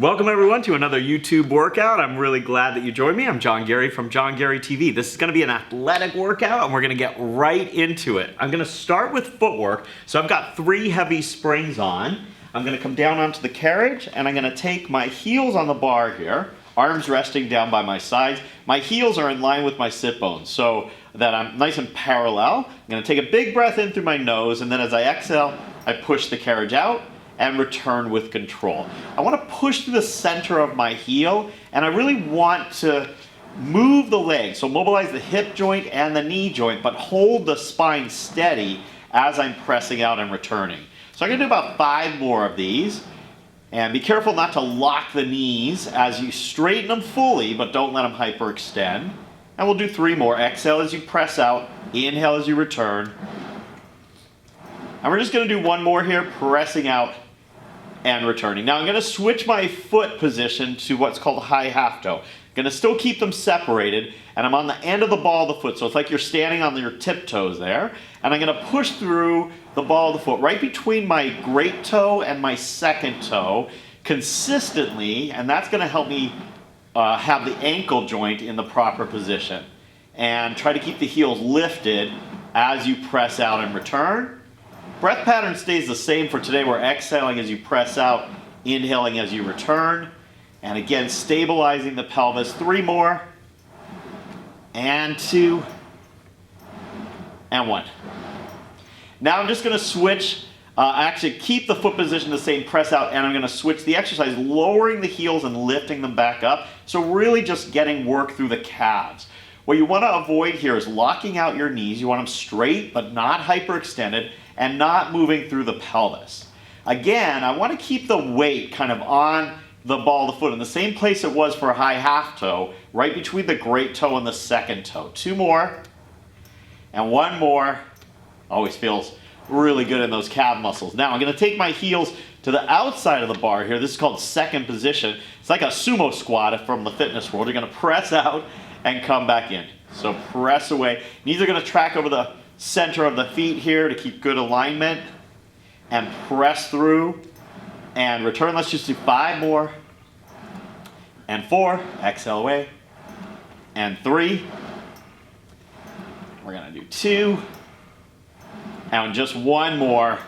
Welcome everyone to another YouTube workout. I'm really glad that you joined me. I'm John Garey from John Garey TV. This is going to be an athletic workout and we're going to get right into it. I'm going to start with footwork. So I've got 3 heavy springs on. I'm going to come down onto the carriage and I'm going to take my heels on the bar here, arms resting down by my sides. My heels are in line with my sit bones so that I'm nice and parallel. I'm going to take a big breath in through my nose and then as I exhale, I push the carriage out and return with control. I want to push through the center of my heel and I really want to move the leg. So mobilize the hip joint and the knee joint, but hold the spine steady as I'm pressing out and returning. So I'm going to do about 5 more of these. And be careful not to lock the knees as you straighten them fully, but don't let them hyperextend. And we'll do 3 more. Exhale as you press out, inhale as you return. And we're just going to do 1 more here, pressing out and returning. Now I'm going to switch my foot position to what's called high half toe. I'm going to still keep them separated, and I'm on the end of the ball of the foot, so it's like you're standing on your tiptoes there. And I'm going to push through the ball of the foot right between my great toe and my second toe consistently, and that's going to help me have the ankle joint in the proper position. And try to keep the heels lifted as you press out and return. Breath pattern stays the same for today. We're exhaling as you press out, inhaling as you return. And again, stabilizing the pelvis. 3 more. And 2. And 1. Now I'm just going to switch, actually keep the foot position the same, press out, and I'm going to switch the exercise, lowering the heels and lifting them back up. So really just getting work through the calves. What you want to avoid here is locking out your knees. You want them straight but not hyperextended and not moving through the pelvis. Again, I want to keep the weight kind of on the ball of the foot in the same place it was for a high half toe, right between the great toe and the second toe. 2 more and 1 more. Always feels really good in those calf muscles. Now I'm going to take my heels to the outside of the bar here. This is called second position. It's like a sumo squat from the fitness world. You're going to press out and come back in. So press away. Knees are going to track over the center of the feet here to keep good alignment. And press through and return. Let's just do 5 more. And 4. Exhale away. And 3. We're going to do 2. And just 1 more.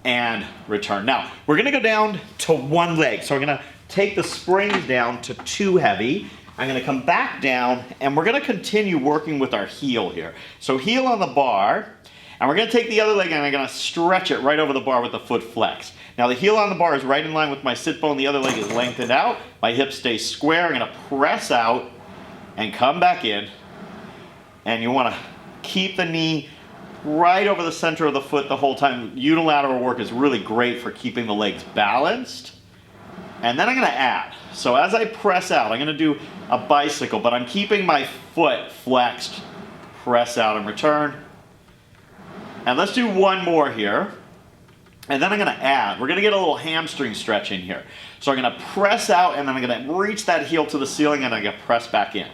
And return. Now, we're going to go down to 1 leg. So we're going to take the springs down to 2 heavy. I'm going to come back down and we're going to continue working with our heel here. So heel on the bar, and we're going to take the other leg and I'm going to stretch it right over the bar with the foot flexed. Now the heel on the bar is right in line with my sit bone, the other leg is lengthened out, my hip stays square. I'm going to press out and come back in, and you want to keep the knee right over the center of the foot the whole time. Unilateral work is really great for keeping the legs balanced. And then I'm going to add. So as I press out, I'm going to do a bicycle, but I'm keeping my foot flexed. Press out and return. And let's do 1 more here. And then I'm going to add. We're going to get a little hamstring stretch in here. So I'm going to press out and then I'm going to reach that heel to the ceiling and I'm going to press back in.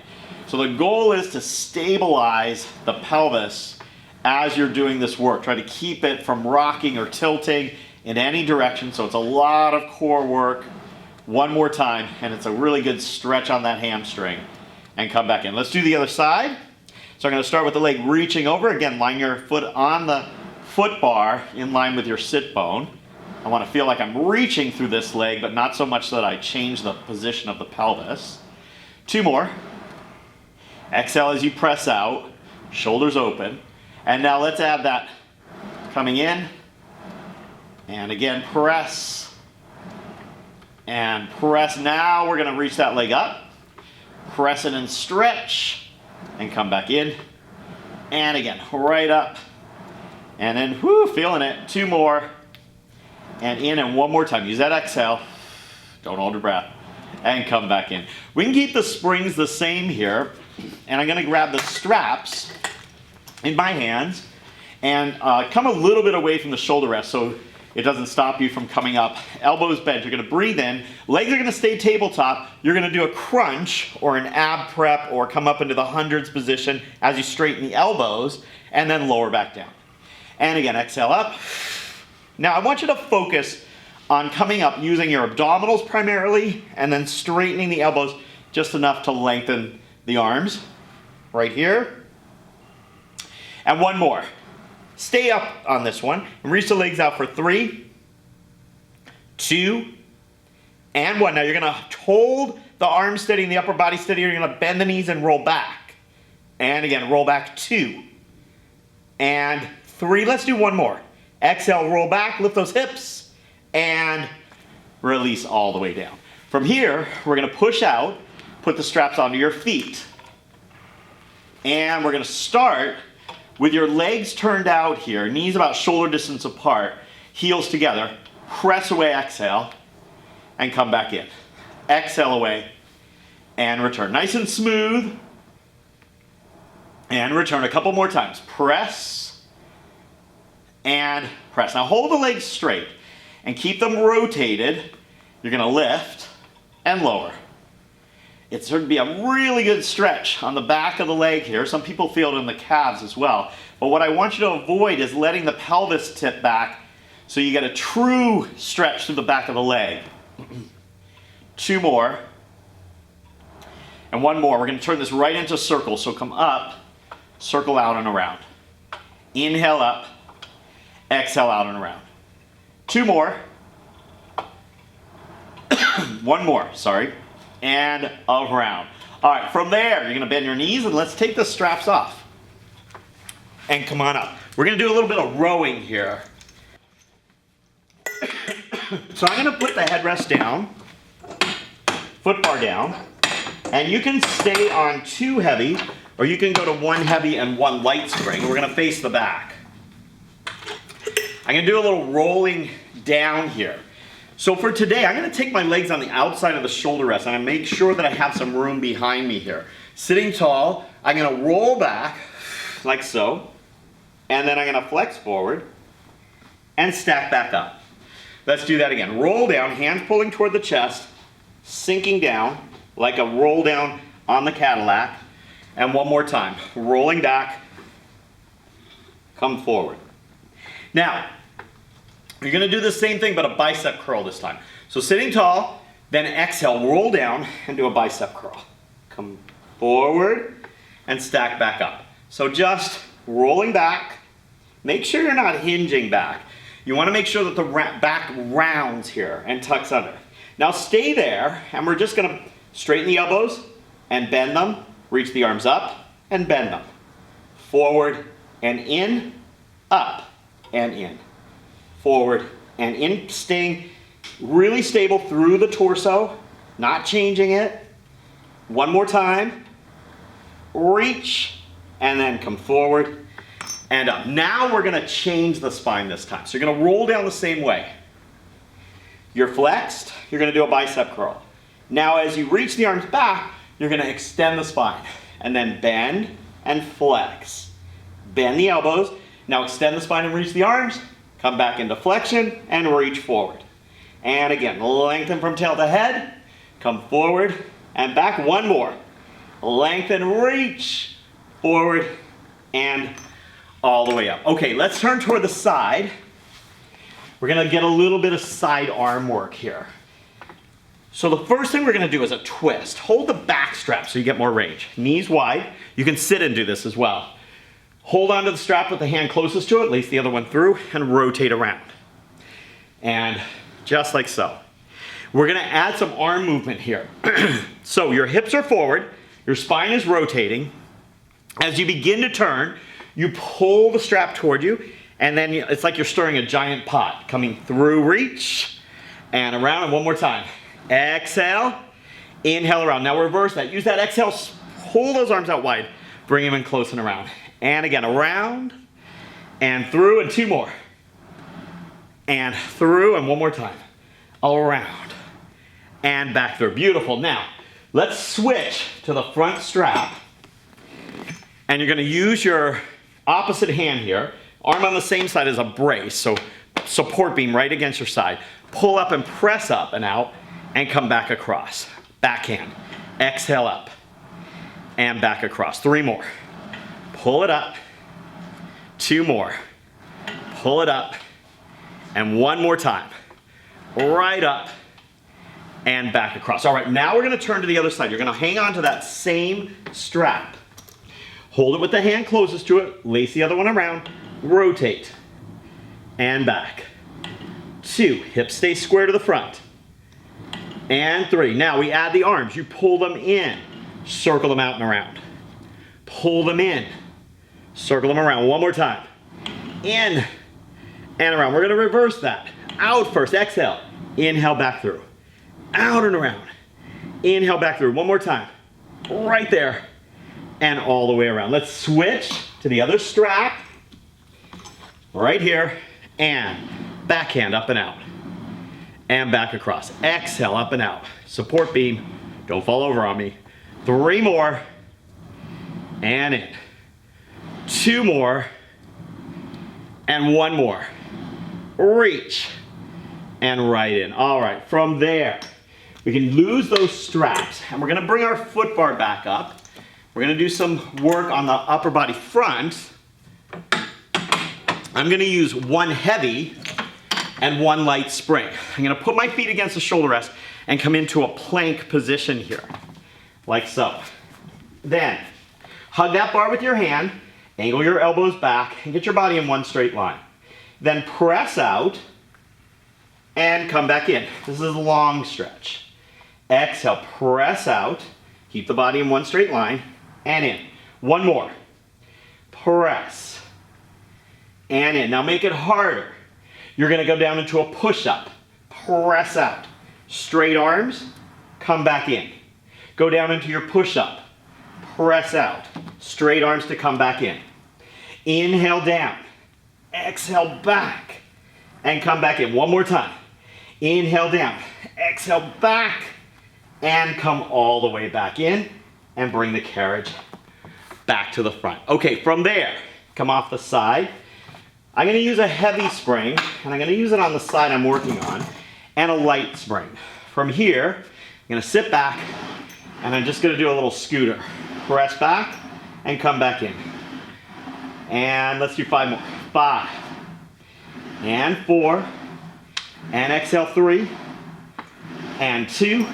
So the goal is to stabilize the pelvis as you're doing this work. Try to keep it from rocking or tilting in any direction. So it's a lot of core work. 1 more time, and it's a really good stretch on that hamstring. And come back in. Let's do the other side. So I'm going to start with the leg reaching over. Again, line your foot on the foot bar in line with your sit bone. I want to feel like I'm reaching through this leg, but not so much that I change the position of the pelvis. 2 more. Exhale as you press out. Shoulders open. And now let's add that coming in. And again, press. And press. Now we're going to reach that leg up. Press it and stretch. And come back in. And again, right up. And then, whoo, feeling it. 2 more. And in, and 1 more time. Use that exhale. Don't hold your breath. And come back in. We can keep the springs the same here. And I'm going to grab the straps in my hands. And come a little bit away from the shoulder rest. So it doesn't stop you from coming up. Elbows bent. You're going to breathe in. Legs are going to stay tabletop. You're going to do a crunch or an ab prep or come up into the hundreds position as you straighten the elbows and then lower back down. And again, exhale up. Now I want you to focus on coming up using your abdominals primarily, and then straightening the elbows just enough to lengthen the arms right here. And one more. Stay up on this one and reach the legs out for 3, 2, and 1. Now you're gonna hold the arms steady and the upper body steady. You're gonna bend the knees and roll back. And again, roll back 2 and 3. Let's do one more. Exhale, roll back, lift those hips, and release all the way down. From here, we're gonna push out, put the straps onto your feet. And we're gonna start with your legs turned out here, knees about shoulder distance apart, heels together. Press away, exhale, and come back in. Exhale away, and return. Nice and smooth. And return a couple more times. Press, and press. Now hold the legs straight, and keep them rotated. You're gonna lift, and lower. It's going to be a really good stretch on the back of the leg here. Some people feel it in the calves as well. But what I want you to avoid is letting the pelvis tip back so you get a true stretch through the back of the leg. 2 more. And 1 more. We're going to turn this right into circles. So come up, circle out and around. Inhale up, exhale out and around. 2 more. 1 more, sorry. And around. All right, from there, you're gonna bend your knees and let's take the straps off. And come on up. We're gonna do a little bit of rowing here. So I'm gonna put the headrest down, foot bar down, and you can stay on 2 heavy, or you can go to 1 heavy and 1 light spring. We're gonna face the back. I'm gonna do a little rolling down here. So for today, I'm gonna take my legs on the outside of the shoulder rest and I make sure that I have some room behind me here. Sitting tall, I'm gonna roll back like so, and then I'm gonna flex forward and stack back up. Let's do that again. Roll down, hands pulling toward the chest, sinking down like a roll down on the Cadillac. And one more time, rolling back, come forward. Now, you're gonna do the same thing, but a bicep curl this time. So sitting tall, then exhale, roll down and do a bicep curl. Come forward and stack back up. So just rolling back. Make sure you're not hinging back. You wanna make sure that the back rounds here and tucks under. Now stay there, and we're just gonna straighten the elbows and bend them, reach the arms up and bend them. Forward and in, up and in. Forward and in, staying really stable through the torso, not changing it. 1 more time. Reach, and then come forward and up. Now we're gonna change the spine this time. So you're gonna roll down the same way. You're flexed, you're gonna do a bicep curl. Now as you reach the arms back, you're gonna extend the spine and then bend and flex. Bend the elbows, now extend the spine and reach the arms. Come back into flexion and reach forward. And again, lengthen from tail to head. Come forward and back. 1 more. Lengthen, reach forward and all the way up. Okay, let's turn toward the side. We're gonna get a little bit of side arm work here. So the first thing we're gonna do is a twist. Hold the back strap so you get more range. Knees wide. You can sit and do this as well. Hold onto the strap with the hand closest to it, lace the other one through, and rotate around. And just like so. We're gonna add some arm movement here. So your hips are forward, your spine is rotating. As you begin to turn, you pull the strap toward you, and then it's like you're stirring a giant pot. Coming through, reach, and around, and 1 more time. Exhale, inhale around. Now reverse that. Use that exhale, pull those arms out wide, bring them in close and around. And again, around, and through, and 2 more. And through, and 1 more time. Around, and back through. Beautiful. Now, let's switch to the front strap. And you're gonna use your opposite hand here, arm on the same side as a brace, so support beam right against your side. Pull up and press up and out, and come back across. Backhand. Exhale up, and back across. 3 more. Pull it up, 2 more. Pull it up, and 1 more time. right up, and back across. All right, now we're gonna turn to the other side. You're gonna hang on to that same strap. Hold it with the hand closest to it, lace the other one around, rotate, and back. 2, hips stay square to the front. And 3, now we add the arms. You pull them in, circle them out and around. Pull them in, circle them around. One more time. In and around. We're gonna reverse that. Out first, exhale. Inhale, back through. Out and around. Inhale, back through. One more time. Right there. And all the way around. Let's switch to the other strap. Right here. And backhand up and out. And back across. Exhale, up and out. Support beam. Don't fall over on me. 3 more. And in. 2 more. And 1 more. Reach. And right in. All right, from there, we can lose those straps. And we're gonna bring our foot bar back up. We're gonna do some work on the upper body front. I'm gonna use 1 heavy and 1 light spring. I'm gonna put my feet against the shoulder rest and come into a plank position here, like so. Then, hug that bar with your hand, angle your elbows back, and get your body in one straight line. Then press out and come back in. This is a long stretch. Exhale, press out, keep the body in one straight line, and in. 1 more. Press, and in. Now make it harder. You're gonna go down into a push-up. Press out. Straight arms, come back in. Go down into your push-up. Press out. Straight arms to come back in. Inhale down. Exhale back. And come back in. 1 more time. Inhale down. Exhale back. And come all the way back in. And bring the carriage back to the front. Okay, from there, come off the side. I'm gonna use a heavy spring, and I'm gonna use it on the side I'm working on, and a light spring. From here, I'm gonna sit back, and I'm just gonna do a little scooter. Press back, and come back in. And let's do 5 more. 5, and 4, and exhale 3, and 2,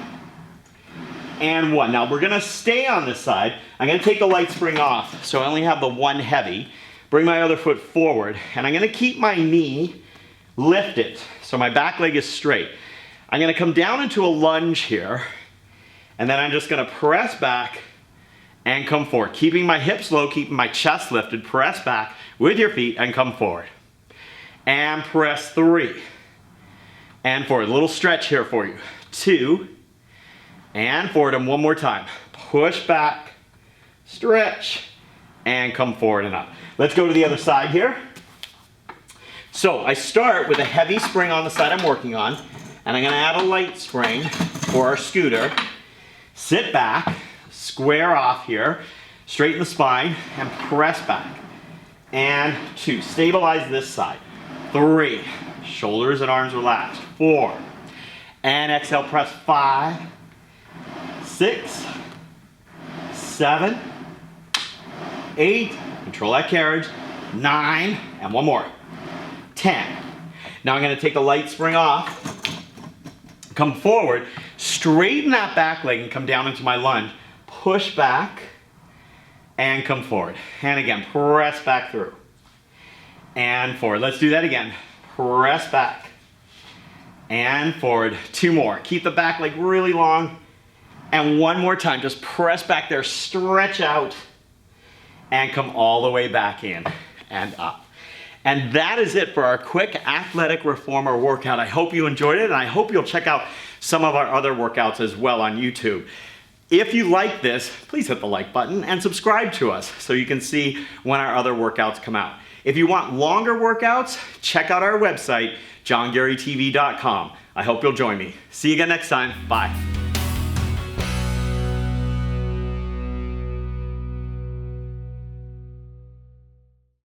and 1. Now we're gonna stay on this side. I'm gonna take the light spring off, so I only have the 1 heavy. Bring my other foot forward, and I'm gonna keep my knee lifted, so my back leg is straight. I'm gonna come down into a lunge here, and then I'm just gonna press back and come forward. Keeping my hips low, keeping my chest lifted, press back with your feet and come forward. And press 3, and forward. A little stretch here for you. 2, and forward, and 1 more time. Push back, stretch, and come forward and up. Let's go to the other side here. So I start with a heavy spring on the side I'm working on, and I'm gonna add a light spring for our scooter. Sit back, square off here, straighten the spine, and press back. And 2, stabilize this side. 3, shoulders and arms relaxed. 4, and exhale, press 5, 6, 7, 8, control that carriage, 9, and 1 more, 10. Now I'm gonna take the light spring off, come forward, straighten that back leg and come down into my lunge, push back, and come forward. And again, press back through, and forward. Let's do that again. Press back, and forward. 2 more. Keep the back leg really long, and 1 more time. Just press back there, stretch out, and come all the way back in and up. And that is it for our quick athletic reformer workout. I hope you enjoyed it, and I hope you'll check out some of our other workouts as well on YouTube. If you like this, please hit the like button and subscribe to us so you can see when our other workouts come out. If you want longer workouts, check out our website, johngareytv.com. I hope you'll join me. See you again next time. Bye.